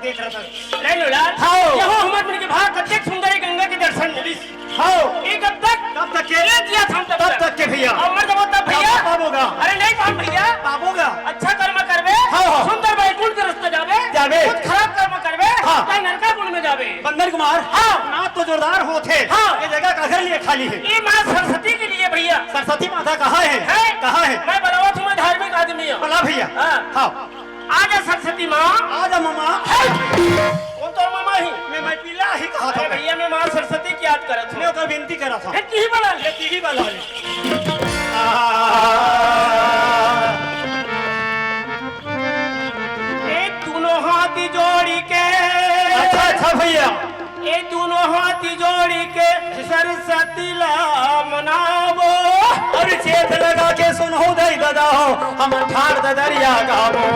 देख रहा था सुंदर गंगा के दर्शन मिली कब तक के भैया पाबोगा अरे नहीं पाप भैया पाबोगा अच्छा कर्म करवे सुंदर बैकुंठ के रास्ते जावे कुछ खराब कर्म करवे ताई नरका कुंड में जावे। बंदर कुमार ना तो जोरदार होते ये जगह कागर लिए खाली है ये माँ सरस्वती के लिए भैया। सरस्वती माता कहाँ है मैं बराबर तुम्हें धार्मिक आदमी हूँ। बोला भैया आजा सरस्वती माँ आजा मामा वो तो मामा ही मैं पीला ही कहा था भैया मैं माँ सरस्वती की याद करा था। मैं तो विनती करा था की बना दोनों हाथ जोड़ी के अच्छा भैया ये दोनों हाथ जोड़ी के सरस्वती ला मनावो और चेत लगा के सुनो दई दादा हो हम ठाड़ ददरिया गावो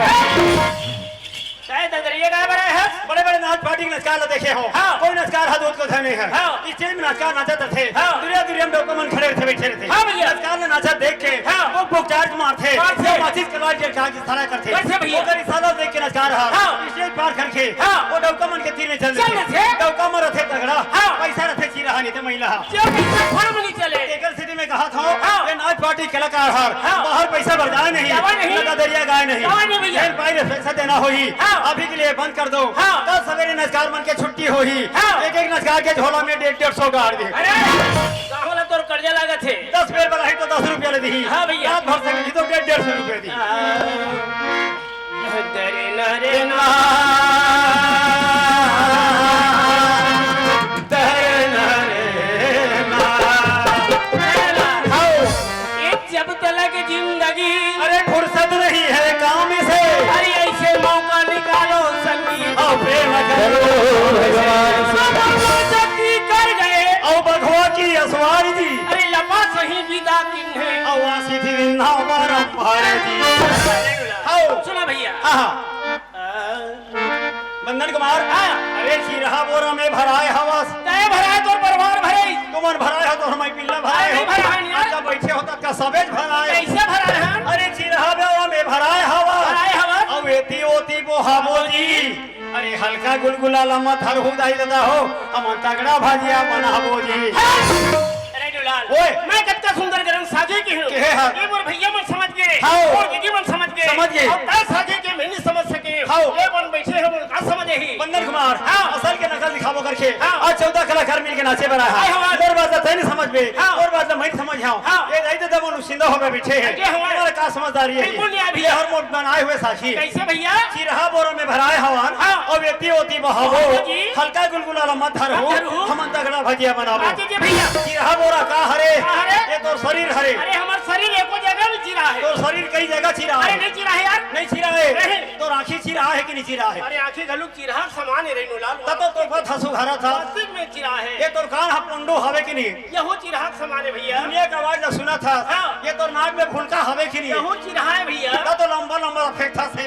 ददरिया गा रहे हैं बड़े बड़े नाच पार्टी के नचकार देखे हो कोई नचकार हाथ को धने है इस स्टेज में नचकार नाचते थे दुनिया में डॉक्यूमेंट खड़े थे बैठे थे नचकार ने नाचा देख के वो बुक चार्ज मारते माचिस करवा के काज सारा करते वो कर इशारा देख के नचकार स्टेज पार करके वो डॉक्यूमेंट के तीर में चल थे डॉक्यूमेंट रथे तगड़ा पैसा रथे चीरा नहीं थे महिला चले एकर सिटी में कहा था ये नाच पार्टी कलाकार हार बाहर पैसा बर्दाश्त नहीं दरिया गाय नहीं जेल पाई पैसा देना होई अभी के लिए बंद कर दो कल सवेरे नचकार मन के छुट्टी होगी एक नचकार के झोला में 150 गाड़ दे तोर कर्जा लागत है 10 बेर बढ़ाई तो 10 रुपया ले दी रात भर सकेगी तो 150 रुपया दी दरे नरे ना जब तलक जिंदगी अरे फुर्सत नहीं है काम से अरे ऐसे मौका निकालो संगीत कर गए और बघवा की असवारी जी अरे लपा सही विदा किन है आवासी थी जी सुना भैया बंदन कुमार अरे रहा बोरा में भराए हवा भराए तो परिवार भरे तुमन भराए हो तो हम पिल्ला भराए हो बैठे होता का सबेज भराए कैसे भराए हैं अरे चिरहा बोरा में भराए हवा अब एती ओती बोहाबो जी अरे हल्का गुलगुला लम्मा थर हो दाई दादा हो हम तगड़ा भाजिया बनाबो जी ओए मैं कितना सुंदर गरम साजे की हूं ये मोर भैया मन समझ गए और दीदी मन समझ गए और ता साजे के मैं नहीं समझ सके ये बन बैठे हम का समझे ही बंदन कुमार असल के नकल दिखाबो करके आज 14 कलाकार मिलके नाचे बना है और बात तो नहीं समझ में और बात तो मैं समझ आऊं ये नहीं तो तब सिंधा होवे बैठे है हमारा का समझदारी है बिल्कुल नहीं अभी हर मोट बनाए हुए साथी कैसे भैया चिरहा बोरो में भराए हवन और व्यक्ति होती बहावो हल्का गुलगुला लम्मा थर हो हम तगड़ा भजिया बनाबो भैया चिरहा बोरा का हरे ये तो शरीर हरे अरे हमारा शरीर एको जगह में चिरा है तो शरीर कई जगह चिरा है अरे नहीं चिरा है यार नहीं चिरा है तो आंखें चिरा है कि नहीं चिरा है अरे आंखें गलुक चिरा समान है रेणुलाल तब तो बहुत हंसू घरा था वास्तविक में चिरा है ये तो कान हपंडो हवे कि नहीं ये हो चिरा समान है भैया दुनिया का आवाज सुना था ये तो नाक में फुलका हवे कि नहीं ये हो चिरा है भैया तो लंबा लंबा फेंकता से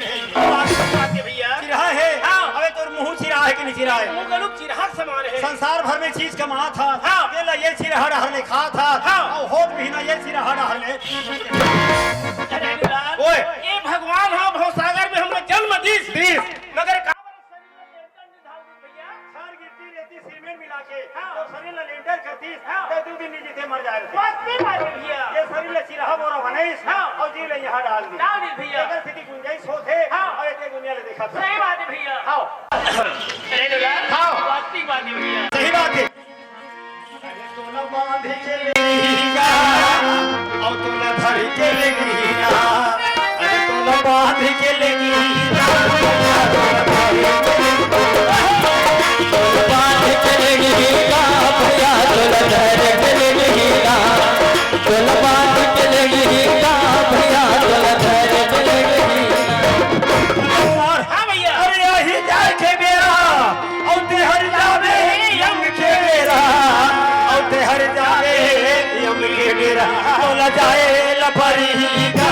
भैया चिरा है अबे तो मुंह चिरा है कि नहीं चिरा है मुंह गलुक चिरा समान है संसार भर में चीज कमा था ये चिरा हड़ने खा था और होत भी ना ये चिरा हड़ने ओए ये भगवान हां भवसागर में हमने जन्म दीस मगर सीमेंट मिला के तो शरीर ले लेंटर करती तो 2 दिन नीचे थे मर जाए भैया ये शरीर ले चिरहा बोरा बनाइस और जी ले यहां डाल दी भैया अगर स्थिति गुंजाइश हो थे और ये दुनिया ले देखा सही बात है भैया आओ वास्तविक बात है भैया सही बात है तोला बांध के लेगा और तोला धर के लेगा अरे तोला बांध के लेगा बांध के लेगा भैया तोला धर के लेगा तोला बांध के लेगा भैया तोला धर के लेगा हां भैया अरे यही जाए के बेरा और ते हर जावे यम के बेरा और ते हर जावे यम के बेरा तोला जाए लपरी का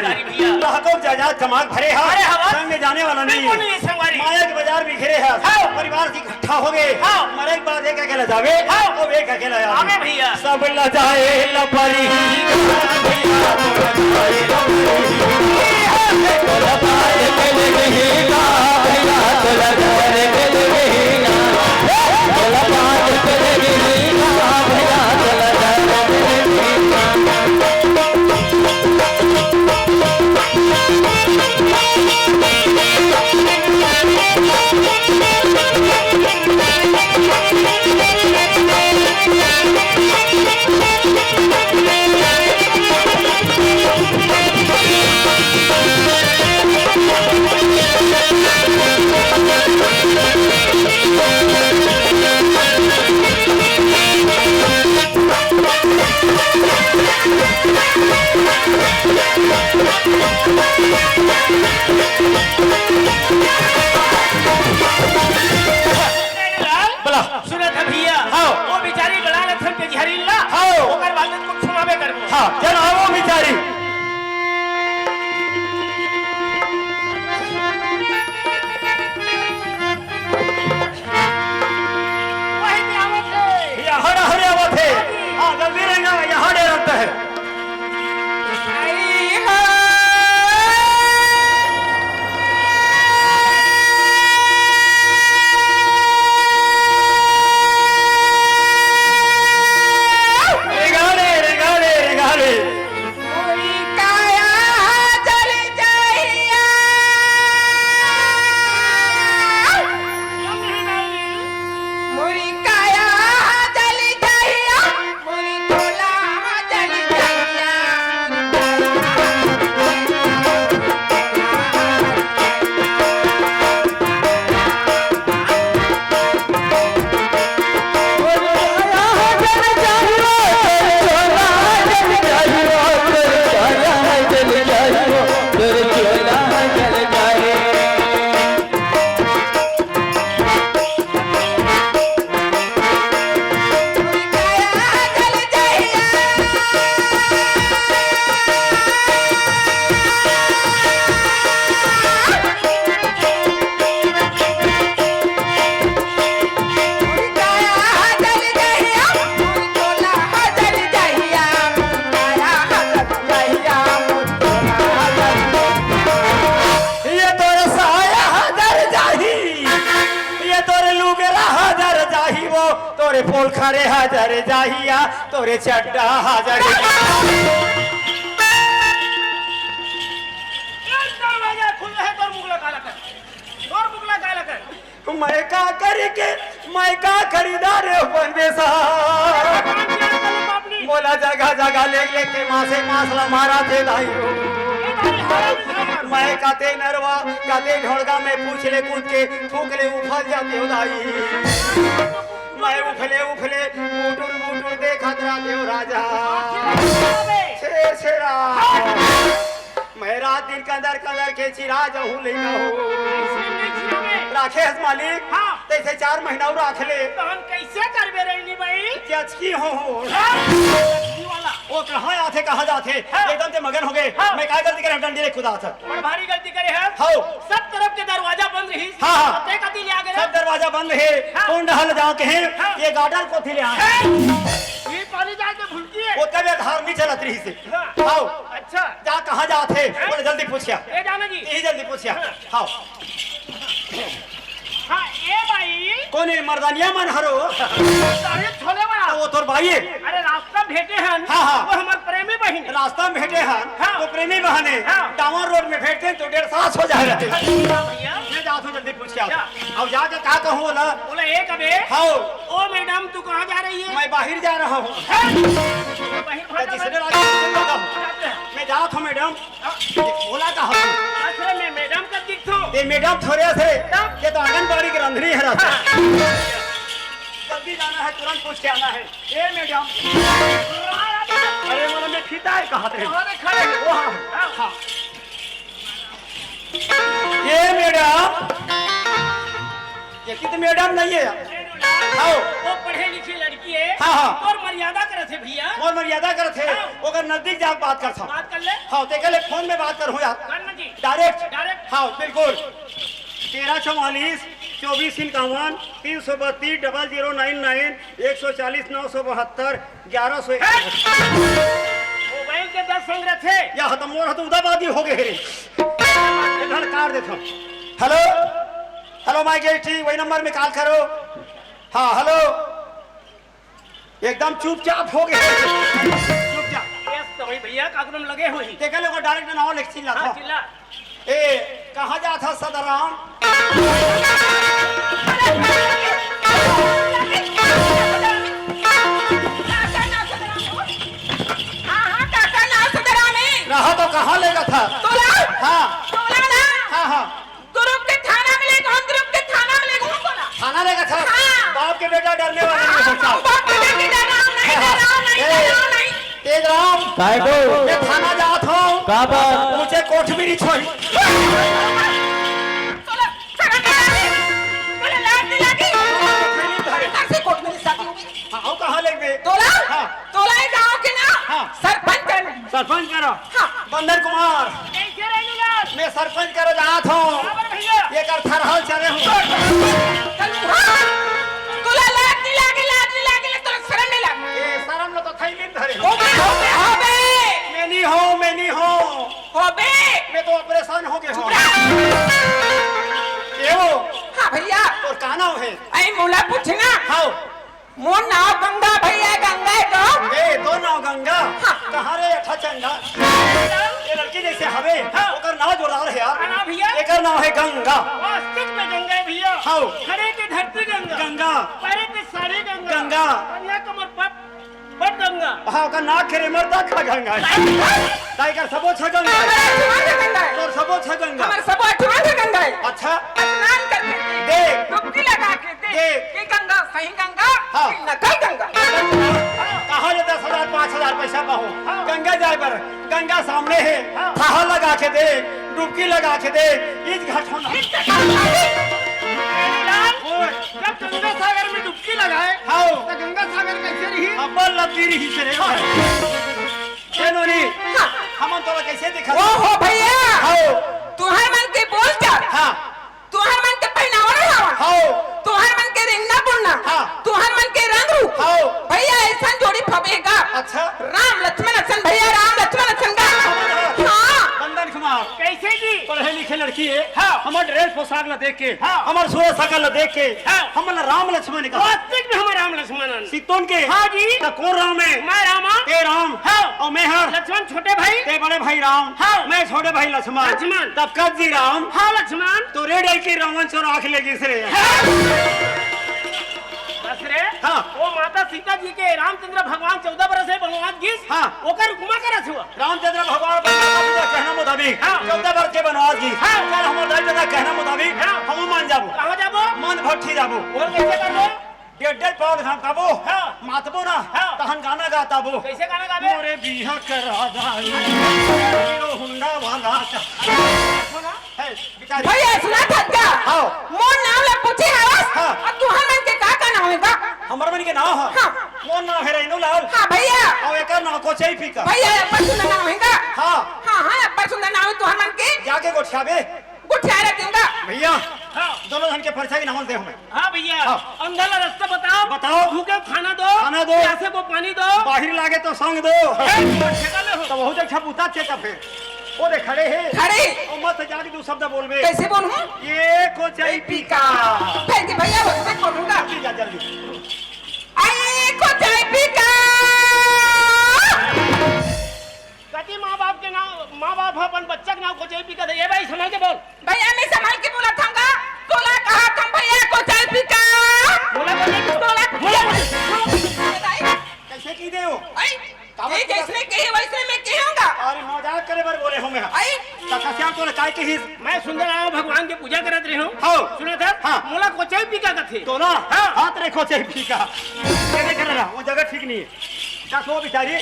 अरे भैया। लाखों जायदाद दिमाग भरे अरे हैं हवा। संग में जाने वाला नहीं बिल्कुल नहीं है संगवारी। माया के बाजार भी घिरे हैं हाँ। परिवार से इकट्ठा हो गए हाँ। मरे के बाद एक अकेला जावे हाँ। और एक अकेला आवे आवे भैया। सब लजाए लपरी भैया तोला बात के लगी का भैया तोला घर के लगी ना तोला बात के लगी का भैया तोला घर के लगी ना बोला सुनत है भैया हाँ। वो बेचारी गला लथन के झरीला हाँ। ओकर बाद में कुछ सुनावे करबो हाँ चल आओ बेचारी वही में आवत है यहाँ हरे आवत है हाँ जल्दी रहेगा यहाँ डे रहता है रेगाले रेगाले रेगाले ये तोरे साया हजर जाही ये तोरे लुगरा हजर जाही वो तोरे पोल खड़े हजर जाहिया तोरे चड्डा हजर दरवाजा खुल है तोर मुगला काला कर तोर मुगला काला कर मैं का करके मैं का खरीदार बनबे सा बोला जगह जगह ले लेके मासे मासला मारा थे दाई मैं काते नरवा काते ढोड़गा में पूछ ले कूद के थूक ले उफल जाते हो दाई मैं उफले उफले मुटुर मुटुर देखा तेरा देव राजा शेर शेरा मैं रात दिन कंदर कंदर के चिरा जाऊं लेगा हो राखे हस मालिक हाँ। तैसे 4 महीना राख ले तहन कैसे करबे रहनी भाई जचकी हो वाला वो कहाँ आते कहाँ जाते हाँ। एकदम से मगन हो गए हाँ। मैं क्या गलती करे डंडी ले खुदा था बड़ भारी गलती करे है हाँ। सब तरफ के दरवाजा बंद रही हाँ, हाँ। ते कति ले आ गए सब दरवाजा बंद है हाँ। कौन डहल जाके हैं हाँ। ये गार्डन को थी ले आए ये पानी जाके भूलती है वो तबे धार नहीं चलत रही से हाँ। आओ अच्छा जा कहाँ जाते हाँ। बोले जल्दी पूछिया ए जाना जी यही जल्दी पूछिया हाँ। आओ हाँ ए भाई कौन है मर्दानिया मन हरो अरे छोले वाला वो तोर भाई है अरे रास्ता भेटे हैं हाँ, हाँ। वो हमार प्रेमी बहन है। रास्ता में भेटे हैं हाँ। तो प्रेमी बहने हाँ। टावर रोड में भेटते हैं तो 1.5 साल हो जाए रहते हाँ भैया मैं जाता हूँ जल्दी पूछ के क्या? आता अब जाके क्या कहूँ बोला बोला एक अबे हाँ ओ मैडम तू कहाँ जा रही है मैं बाहर जा रहा हूँ बहन भागा तीसरे राज्य में जाता हूँ जाते हैं। मैं जाता हूँ मैडम बोला कहा तू अच्छा मैं मैडम का दिखतो ये मैडम थोड़े से ये तो आंगनबाड़ी की रंधनी है रहता जल्दी जाना है तुरंत पूछ के आना है ये मैडम अरे बोला मैं खीता है कहा थे अरे खड़े हैं। वो हाँ हाँ ये मैडम ये कितनी मैडम नहीं है हाँ वो पढ़े लिखे लड़की है हाँ, हाँ। और मर्यादा करे थे भैया और मर्यादा करत है हाँ। ओकर नजदीक जाके बात करता बात कर ले हाँ देखे ले फोन में बात करूँ यार करना जी डायरेक्ट डायरेक्ट हाँ बिल्कुल 1344 2451 332 0099 140 972 1100 मोबाइल के 10 संग्रह थे या खत्म मोर तो उदाबादी हो गए रे इधर कार देखो हेलो हेलो माय गेस्टी वही नंबर में कॉल करो हाँ हेलो एकदम चुपचाप हो गए चुपचाप यस तो भाई भैया कागरम लगे हुए ही देखे लोग डायरेक्ट नाम लिख चिल्ला हाँ था चिल्ला ए कहाँ जा था सदराम रहा तो कहाँ लेगा था हाँ हाँ हाँ थाना लेगा था हाँ। बाप के बेटा डरने वाले नहीं सोचा तेज राम काय को मैं थाना जात हूँ का बात मुझे कोठ भी नहीं छोड़ी हाँ कहाँ ले गए हाँ सरपंच करो बंदर कुमार कैसे रेणुलाल मैं सरपंच करो जात हूँ खबर भैया ये कर थरहल चले हूँ ये शर्म लो तो थई नहीं धरे मैं नहीं हूँ मैं तो ऑपरेशन हो गया हूँ ये वो और का नाम है हाँ मोर नाव गंगा भैया गंगा है तो ए दो नाव गंगा हाँ। कहाँ रे अठा चंगा ये लड़की जैसे हवे हाँ। ओकर नाव जोड़ा है यार का नाम भैया एकर नाम है गंगा वास्तविक में गंगा है भैया हाँ। खड़े के धरती गंगा गंगा पैरे के सारे गंगा गंगा। कन्याकुमार पट गंगा हाँ ओकर नाक खेरे मरदा खा गंगा टाइगर सबो छ गंगा तोर सबो छ गंगा हमारे सब अठवान से गंगा है अच्छा स्नान करके देख। डुबकी लगा के देख। ये गंगा सही गंगा हाँ। कि नकल गंगा कहाँ ले 10,000 5,000 पैसा पाहो गंगा जाए पर गंगा सामने है थाहा लगा के दे डुबकी लगा के दे इस घाट होना रेणुलाल, जब गंगा सागर में डुबकी लगाए हाँ तो गंगा सागर कैसे रही अब्बल लती रही से रे नोनी हमन तोला कैसे दिखा ओ हो भैया हाँ तुहर मन के बोल चाल हाँ तुहर मन के पहनावा रहावा हाँ तुहर मन के रिंगना पुरना हाँ। तुहर मन के रंग रूप हाँ भैया ऐसा जोड़ी फबेगा अच्छा राम लक्ष्मण असन भैया राम लक्ष्मण असन का हाँ बंदन कुमार कैसे जी पढ़े लिखे लड़की है हाँ। हमार ड्रेस पोशाक ला देख के हाँ। हमार सूरज शकल ला देख के हाँ। हमारा राम लक्ष्मण का वास्तविक में हमारे राम लक्ष्मण सीतोन के हाँ जी। तो कौन राम है मैं रामा ते राम हाँ। और मैं हर लक्ष्मण छोटे भाई ते बड़े भाई राम हाँ। मैं छोटे भाई लक्ष्मण लक्ष्मण। तब कद जी राम हाँ लक्ष्मण तो रेड आई की रावण चोर आंख लेगी से बस रे हाँ। वो माता सीता जी के रामचंद्र भगवान 14 बरस है बनवास गीस हाँ। ओकर गुमा करत हुआ रामचंद्र भगवान का कहना मुताबिक हाँ। 14 वर्ष के बनवास जी हाँ। कल हमारे दादा कहना मुताबिक हाँ। हम मान जाबो कहाँ जाबो मन भट्टी जाबो और कैसे करबो डेढ़ पाव घाम खाबो हाँ। मातबो ना हाँ। तहन गाना गाताबो कैसे गाना गाबे मोरे बिहा करा दाई हीरो हुंडा वाला सुना है बिचारी भैया सुना था क्या हाँ। मोर नाम ला पूछे हवस हाँ। और तुहर मन के का नाम होगा हमर मन के नाम है हाँ। कौन नाम है रेनू लाल हाँ भैया और एकर नाम को चाय पी का भैया अब्बा सुंदर नाम होगा हाँ हाँ हाँ अब्बा सुंदर नाम है तुहर मन के जाके गोठियाबे गुठिया रखूंगा भैया हाँ दोनों धन के परिचय नाम दे हमें हाँ भैया हाँ। अंदर ला रास्ता बताओ बताओ। भूखे खाना दो खाना दो। प्यासे को पानी दो बाहर लागे तो संग दो ठेका ले हो तो बहुत अच्छा पूता चेता फिर वो दे खड़े हैं खड़े और मत जाके दो शब्द बोलबे कैसे बोलूं ये को चाय पी का फिर के भैया मैं बोलूंगा जल्दी जा जल्दी आई को चाय पी का कति माँ बाप के नाम माँ बाप अपन बच्चा के नाम को चाय पी का दे ये भाई संभाल के बोल भैया मैं संभाल के बोला थांगा तोला कहा तुम भैया को चाय पी का बोला बोला बोला कैसे की दे हो आई ये जैसे कही वैसे मैं कहूंगा अरे मजाक करे बर बोले हो मैं आई तकस्या तो काय के ही मैं सुंदर आया भगवान की पूजा करत रही हूँ हाँ। सुने था हाँ। मोला को चाय पी का थे तो ना हाँ। हाथ रखो चाय पी का कैसे कर रहा वो जगह ठीक नहीं है क्या सो बिचारी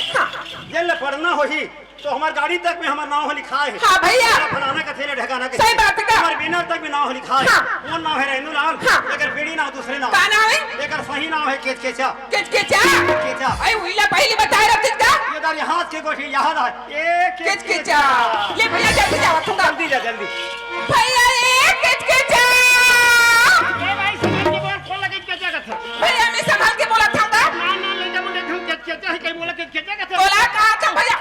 जेल पढ़ना हो ही तो हमार गाड़ी तक में हमारा नाम लिखा है हाँ भैया फलाना का थेले ढकाना के सही बात है का? हमारे बिना तक में नाम नाम लिखा है हाँ। वो नाम है रेनू लाल हाँ। लेकिन बेड़ी नाम दूसरे नाम का नाम है लेकिन सही नाम है केचा किचकिचा केचा अरे हुईला पहले बताए रखते का ये दारी हाथ के गोठी याद है ये किचकिचा ले भैया जल्दी जाओ तुम जल्दी जा जल्दी भैया ये किचकिचा ए भाई समझ के बोल कौन लगे क्या क्या था भैया मैं संभाल के बोला था ना ना ले जा मुझे हम क्या है कहीं बोला क्या क्या था बोला कहा था भैया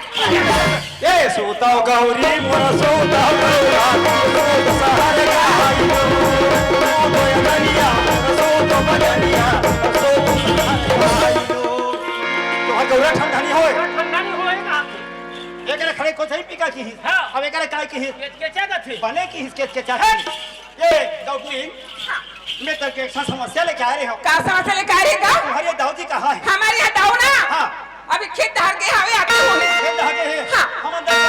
ए सोता गौरी मोरा सोता गौरा सोत सहारे आई तो बनिया सोत बनिया सोत सहारे आई तो गौरा ठंडानी होए ठंडा नहीं होएगा एकरे खड़े को सही पिका की हिस हाँ। अब एकरे काय की हिस क्या था थे बने की हिस के चाह ये गौरी मैं तो एक समस्या लेके आ रहे हो का समस्या लेके आ रही का तुम्हारे दाऊजी कहाँ है हमारे यहाँ दाऊ ना हाँ अभी खेत धार के हवे आते होने खेत धागे है हाँ। हम अंदर